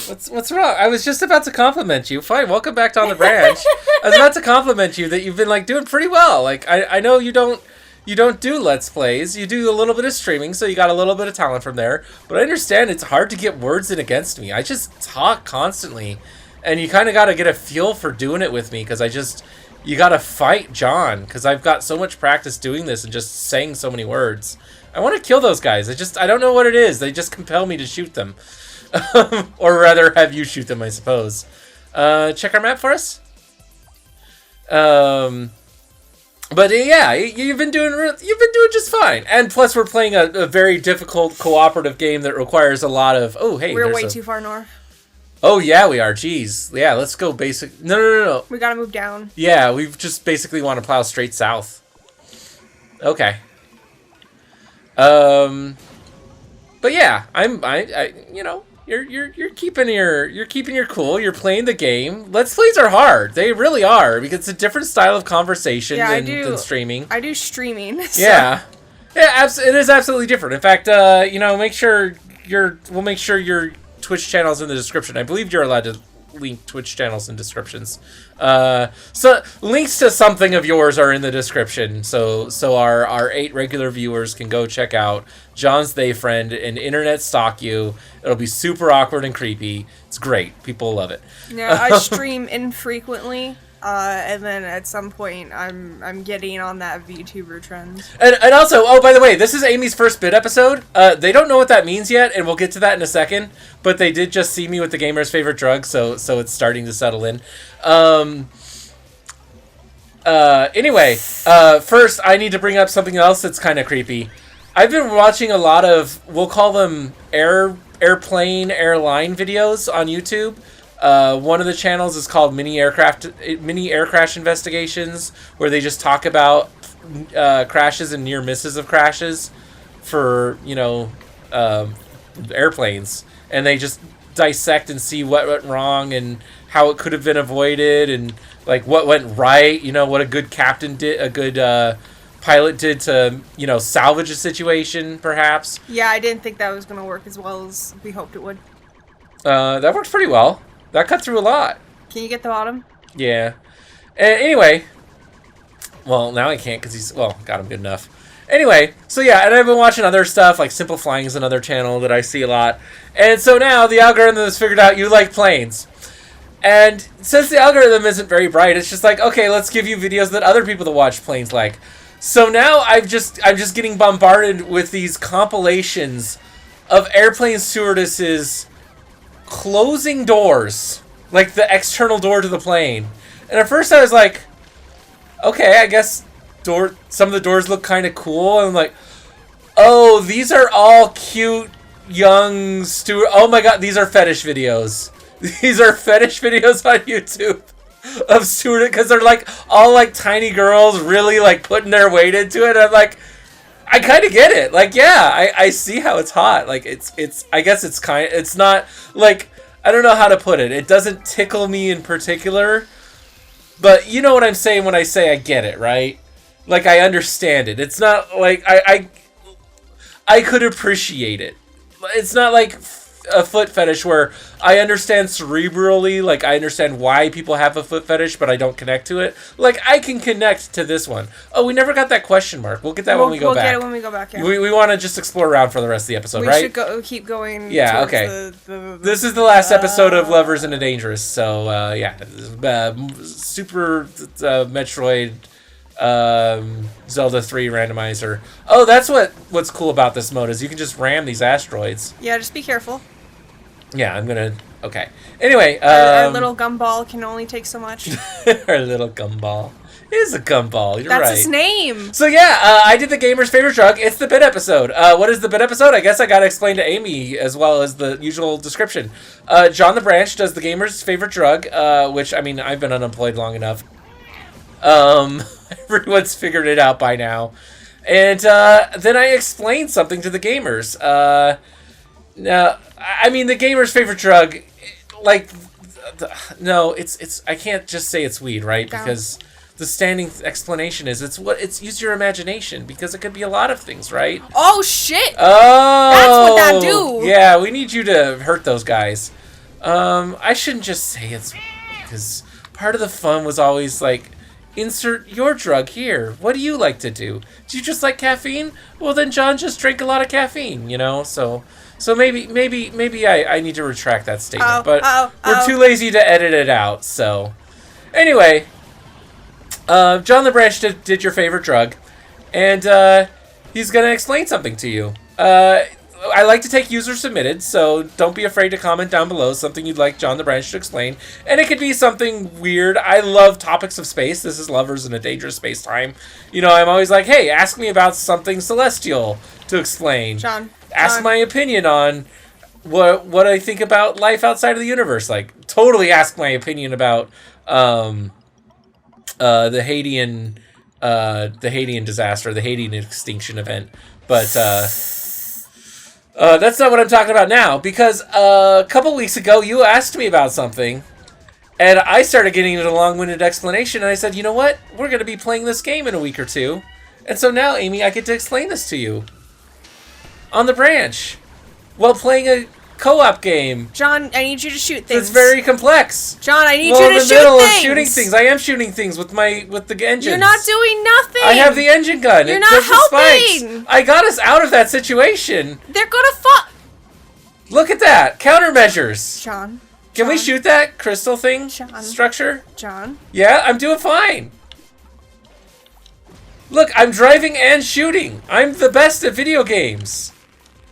What's wrong? I was just about to compliment you. Fine, welcome back to On the Branch. I was about to compliment you that you've been like doing pretty well. Like I know you don't do Let's Plays. You do a little bit of streaming, so you got a little bit of talent from there. But I understand it's hard to get words in against me. I just talk constantly, and you kind of got to get a feel for doing it with me because you got to fight John because I've got so much practice doing this and just saying so many words. I want to kill those guys. I don't know what it is. They just compel me to shoot them. Or rather have you shoot them, I suppose. Check our map for us. But yeah, you've been doing just fine. And plus we're playing a very difficult cooperative game that requires a lot of we're way too far north. Oh yeah, we are. Jeez. Yeah, let's go basic. No. We gotta move down. Yeah, we just basically want to plow straight south. Okay. But yeah, I you're keeping your cool. You're playing the game. Let's Plays are hard. They really are because it's a different style of conversation than streaming. I do streaming. So. Yeah, it is absolutely different. In fact, we'll make sure your Twitch channel's in the description. I believe you're allowed to link Twitch channels in descriptions. So links to something of yours are in the description. So our 8 regular viewers can go check out John's They Friend and internet stalk you. It'll be super awkward and creepy. It's great. People love it. Yeah, I stream infrequently. And then at some point, I'm getting on that VTuber trend. And also, by the way, this is Amy's first bit episode. They don't know what that means yet, and we'll get to that in a second. But they did just see me with the gamer's favorite drug, so it's starting to settle in. Anyway, first I need to bring up something else that's kind of creepy. I've been watching a lot of, we'll call them airline videos on YouTube. One of the channels is called Mini Air Crash Investigations, where they just talk about crashes and near misses of crashes for airplanes, and they just dissect and see what went wrong and how it could have been avoided and like what went right. What a good captain did, a good pilot did to salvage a situation, perhaps. Yeah, I didn't think that was going to work as well as we hoped it would. That worked pretty well. That cut through a lot. Can you get the bottom? Yeah. Anyway. Well, now I can't because got him good enough. Anyway, so yeah, and I've been watching other stuff, like Simple Flying is another channel that I see a lot. And so now the algorithm has figured out you like planes. And since the algorithm isn't very bright, it's just like, okay, let's give you videos that other people that watch planes like. So now I'm just getting bombarded with these compilations of airplane stewardesses closing doors, like the external door to the plane. And at first I was like, okay, I guess some of the doors look kind of cool. And I'm like, oh, these are all cute young steward. Oh my god, these are fetish videos. These are fetish videos on YouTube of steward, because they're like all like tiny girls really like putting their weight into it. I'm like, I kind of get it. Like, yeah, I see how it's hot. Like, it's I guess it's not like, I don't know how to put it. It doesn't tickle me in particular, but you know what I'm saying when I say I get it, right? Like, I understand it. It's not like I could appreciate it. It's not like a foot fetish where I understand cerebrally, like I understand why people have a foot fetish, but I don't connect to it. Like, I can connect to this one. Oh, we never got that question mark. We'll get that when we go back. We'll get it when we go back, yeah. We want to just explore around for the rest of the episode, right? We should keep going. Yeah, okay. This is the last episode of Lovers and a Dangerous, so, yeah. Super Metroid Zelda 3 randomizer. Oh, that's what's cool about this mode, is you can just ram these asteroids. Yeah, just be careful. Yeah, I'm gonna... Okay. Anyway, our little gumball can only take so much. Our little gumball. It is a gumball, you're right. That's his name! So yeah, I did the gamer's favorite drug. It's the bit episode. What is the bit episode? I guess I gotta explain to Amy as well as the usual description. John the Branch does the gamer's favorite drug, which, I mean, I've been unemployed long enough. Everyone's figured it out by now. And then I explained something to the gamers. Now, I mean, the gamer's favorite drug, like, no, it's I can't just say it's weed, right? Because the standing explanation is it's use your imagination, because it could be a lot of things, right? Oh shit! Oh, that's what that do. Yeah, we need you to hurt those guys. I shouldn't just say it's because part of the fun was always like, insert your drug here. What do you like to do? Do you just like caffeine? Well, then John just drank a lot of caffeine, you know? So maybe I need to retract that statement. We're too lazy to edit it out, so. Anyway, John the Branch did your favorite drug, and he's going to explain something to you. I like to take user submitted, so don't be afraid to comment down below something you'd like John the Branch to explain. And it could be something weird. I love topics of space. This is Lovers in a Dangerous Space Time. You know, I'm always like, hey, ask me about something celestial to explain. Ask my opinion on what I think about life outside of the universe. Like, totally ask my opinion about the Hadean disaster, the Hadean extinction event. But that's not what I'm talking about now, because a couple weeks ago you asked me about something, and I started getting into a long-winded explanation, and I said, you know what? We're going to be playing this game in a week or two. And so now, Amy, I get to explain this to you. On the branch. While playing a co-op game. John, I need you to shoot things. It's very complex. John, I need you to shoot things. Well, in the middle of shooting things. I am shooting things with the engines. You're not doing nothing. I have the engine gun. You're not helping. I got us out of that situation. They're gonna fuck. Look at that. Countermeasures. John. Can we shoot that crystal thing? John. Structure? John. Yeah, I'm doing fine. Look, I'm driving and shooting. I'm the best at video games.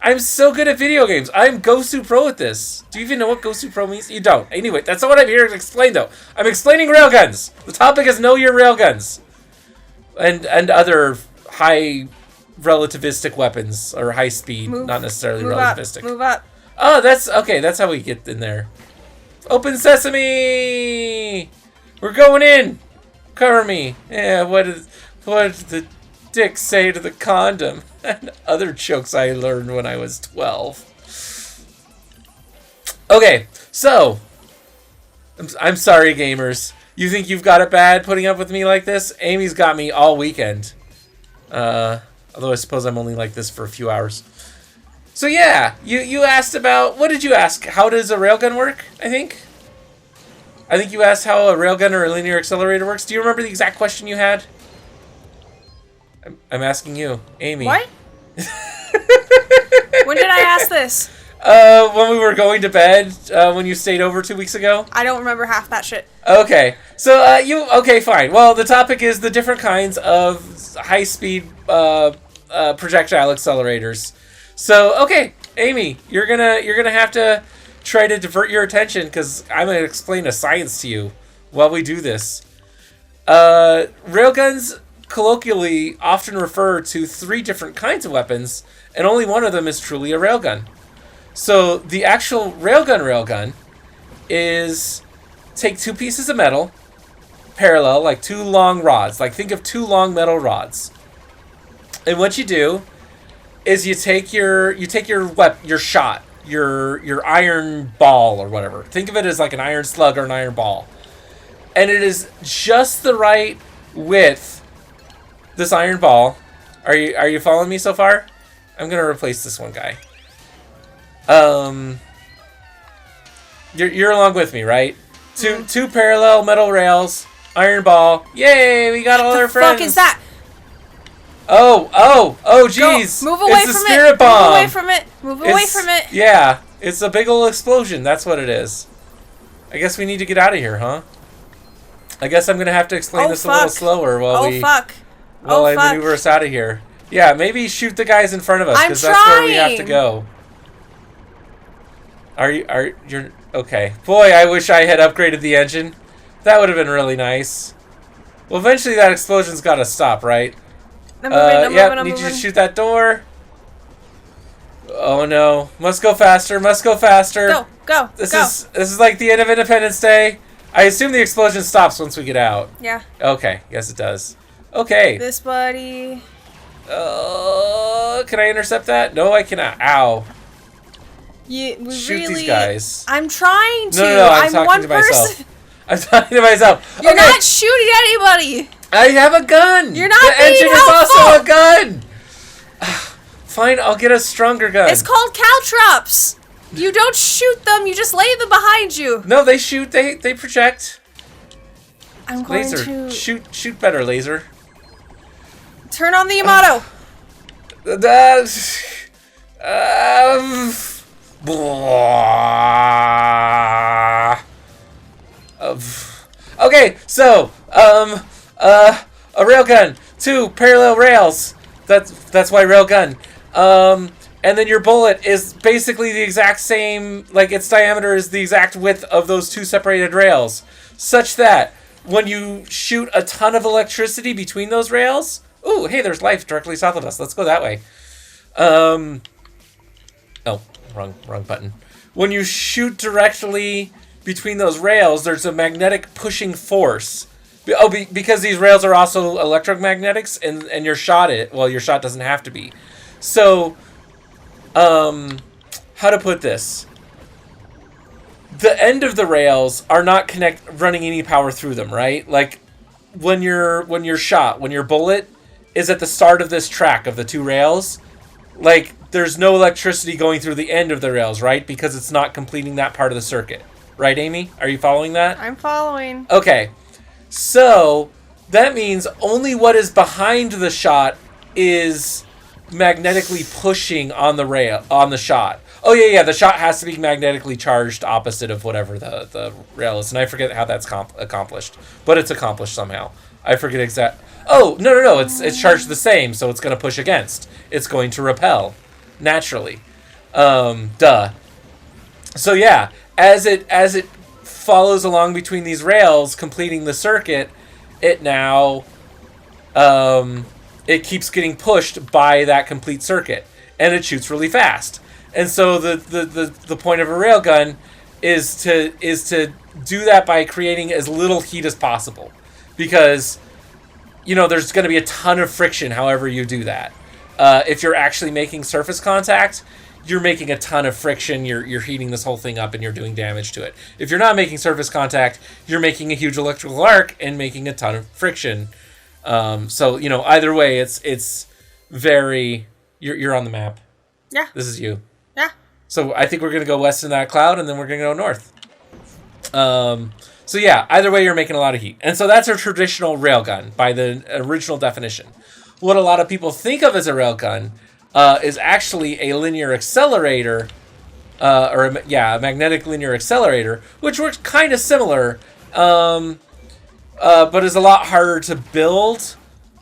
I'm so good at video games. I'm Gosu Pro at this. Do you even know what Gosu Pro means? You don't. Anyway, that's not what I'm here to explain, though. I'm explaining railguns. The topic is know your railguns. And other high relativistic weapons. Or high speed, not necessarily relativistic. Move up. Oh, that's okay. That's how we get in there. Open sesame! We're going in! Cover me. Yeah, what did the dick say to the condom? And other jokes I learned when I was 12. Okay, so I'm sorry, gamers. You think you've got it bad putting up with me like this? Amy's got me all weekend. Although I suppose I'm only like this for a few hours. So yeah, you asked about, what did you ask? How does a railgun work, I think you asked how a railgun or a linear accelerator works. Do you remember the exact question you had? I'm asking you, Amy. What? When did I ask this? When we were going to bed, when you stayed over 2 weeks ago. I don't remember half that shit. Okay, so okay, fine. Well, the topic is the different kinds of high-speed projectile accelerators. So, okay, Amy, you're gonna have to try to divert your attention because I'm gonna explain a science to you while we do this. Railguns colloquially often refer to 3 different kinds of weapons, and only one of them is truly a railgun. So the actual railgun is take 2 pieces of metal, parallel, like 2 long rods. Like think of 2 long metal rods. And what you do is you take your shot, your iron ball or whatever. Think of it as like an iron slug or an iron ball. And it is just the right width. This iron ball. Are you following me so far? I'm gonna replace this one guy. You're along with me, right? Two parallel metal rails, iron ball. Yay, we got all our friends. What the fuck is that? Oh, jeez. Move away from it. It's the spirit bomb. Move away from it. Move away from it. Yeah, it's a big old explosion. That's what it is. I guess we need to get out of here, huh? I guess I'm gonna have to explain this a little slower while I maneuver us out of here. Yeah, maybe shoot the guys in front of us because that's where we have to go. You're okay? Boy, I wish I had upgraded the engine. That would have been really nice. Well, eventually that explosion's got to stop, right? I'm moving. Need you to shoot that door. Oh no! Must go faster. Must go faster. Go. This is like the end of Independence Day. I assume the explosion stops once we get out. Yeah. Okay. Yes, it does. Okay. This buddy. Can I intercept that? No, I cannot. Ow. Shoot these guys. I'm trying to. No, I'm talking to myself. I'm talking to myself. You're not shooting anybody. I have a gun. You're not The engine is also a gun. Fine, I'll get a stronger gun. It's called caltrops. You don't shoot them. You just lay them behind you. No, they shoot. They project. I'm going Laser. to Shoot better, laser. turn on the Yamato. Okay, so a railgun, 2 parallel rails. That's why railgun. And then your bullet is basically the exact same, like its diameter is the exact width of those 2 separated rails, such that when you shoot a ton of electricity between those rails, ooh, hey, there's life directly south of us. Let's go that way. Oh, wrong button. When you shoot directly between those rails, there's a magnetic pushing force. Because these rails are also electromagnetics, and your shot doesn't have to be. So, how to put this? The end of the rails are not running any power through them, right? Like when your bullet is at the start of this track of the 2 rails, like there's no electricity going through the end of the rails, right? Because it's not completing that part of the circuit. Right, Amy? Are you following that? I'm following. Okay. So, that means only what is behind the shot is magnetically pushing on the shot. Oh, yeah, the shot has to be magnetically charged opposite of whatever the rail is. And I forget how that's accomplished. But it's accomplished somehow. I forget exact... Oh, no. It's charged the same, so it's going to push against. It's going to repel. Naturally. Duh. So, yeah. As it follows along between these rails, completing the circuit, it now... it keeps getting pushed by that complete circuit. And it shoots really fast. And so the point of a railgun is to do that by creating as little heat as possible. Because, there's going to be a ton of friction however you do that. If you're actually making surface contact, you're making a ton of friction, you're heating this whole thing up and you're doing damage to it. If you're not making surface contact, you're making a huge electrical arc and making a ton of friction. So, either way, it's very... You're on the map. Yeah. This is you. Yeah. So I think we're going to go west in that cloud, and then we're going to go north. So yeah, either way, you're making a lot of heat. And so that's a traditional railgun by the original definition. What a lot of people think of as a railgun is actually a linear accelerator, a magnetic linear accelerator, which works kind of similar, but is a lot harder to build,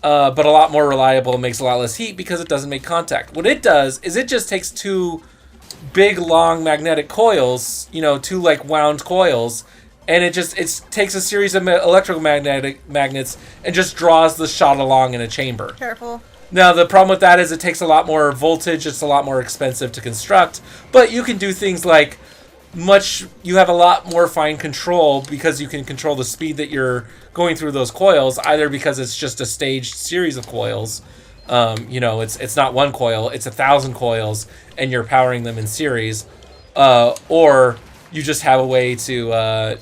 but a lot more reliable and makes a lot less heat because it doesn't make contact. What it does is it just takes 2 big, long magnetic coils, 2 like wound coils, and it takes a series of electromagnetic magnets and just draws the shot along in a chamber. Careful. Now, the problem with that is it takes a lot more voltage. It's a lot more expensive to construct. But you can do things like you have a lot more fine control because you can control the speed that you're going through those coils, either because it's just a staged series of coils. It's not 1 coil, it's 1,000 coils, and you're powering them in series. Or you just have a way to...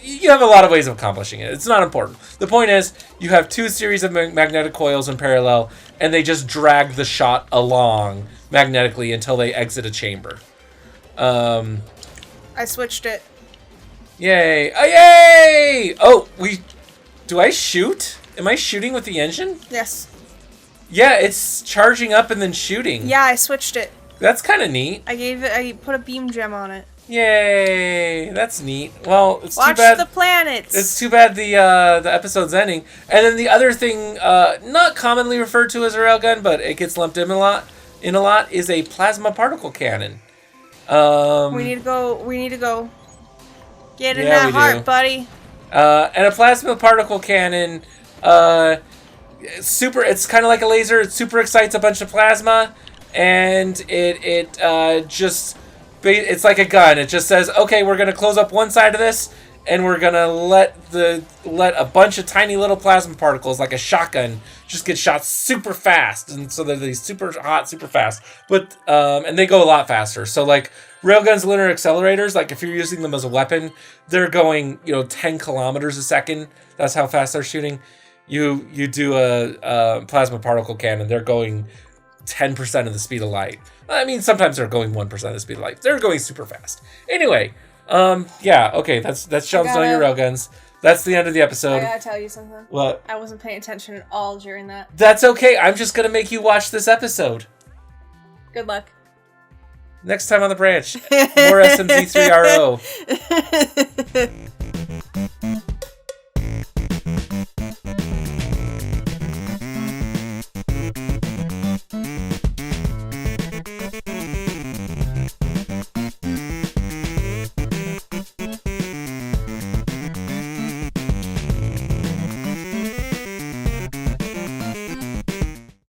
you have a lot of ways of accomplishing it. It's not important. The point is, you have 2 series of magnetic coils in parallel, and they just drag the shot along magnetically until they exit a chamber. I switched it. Yay! Oh, yay! Oh, do I shoot? Am I shooting with the engine? Yes. Yeah, it's charging up and then shooting. Yeah, I switched it. That's kind of neat. I put a beam gem on it. Yay! That's neat. Well, it's Watch too bad. the planets. It's too bad the episode's ending. And then the other thing, not commonly referred to as a railgun, but it gets lumped in a lot, is a plasma particle cannon. We need to go. Get in that heart, buddy. And a plasma particle cannon, it's kind of like a laser. It super excites a bunch of plasma, and it's like a gun. It just says, okay, we're going to close up one side of this, and we're going to let a bunch of tiny little plasma particles, like a shotgun, just get shot super fast. And so they're these super hot, super fast. But and they go a lot faster. So like railguns, linear accelerators, like if you're using them as a weapon, they're going 10 kilometers a second. That's how fast they're shooting. You do a plasma particle cannon, they're going 10% of the speed of light. I mean, sometimes they're going 1% of the speed of light. They're going super fast. Anyway, yeah, okay, that's Shelves Know Your Railguns. That's the end of the episode. I gotta tell you something. What? I wasn't paying attention at all during that. That's okay. I'm just gonna make you watch this episode. Good luck. Next time on the branch, more SMZ3RO.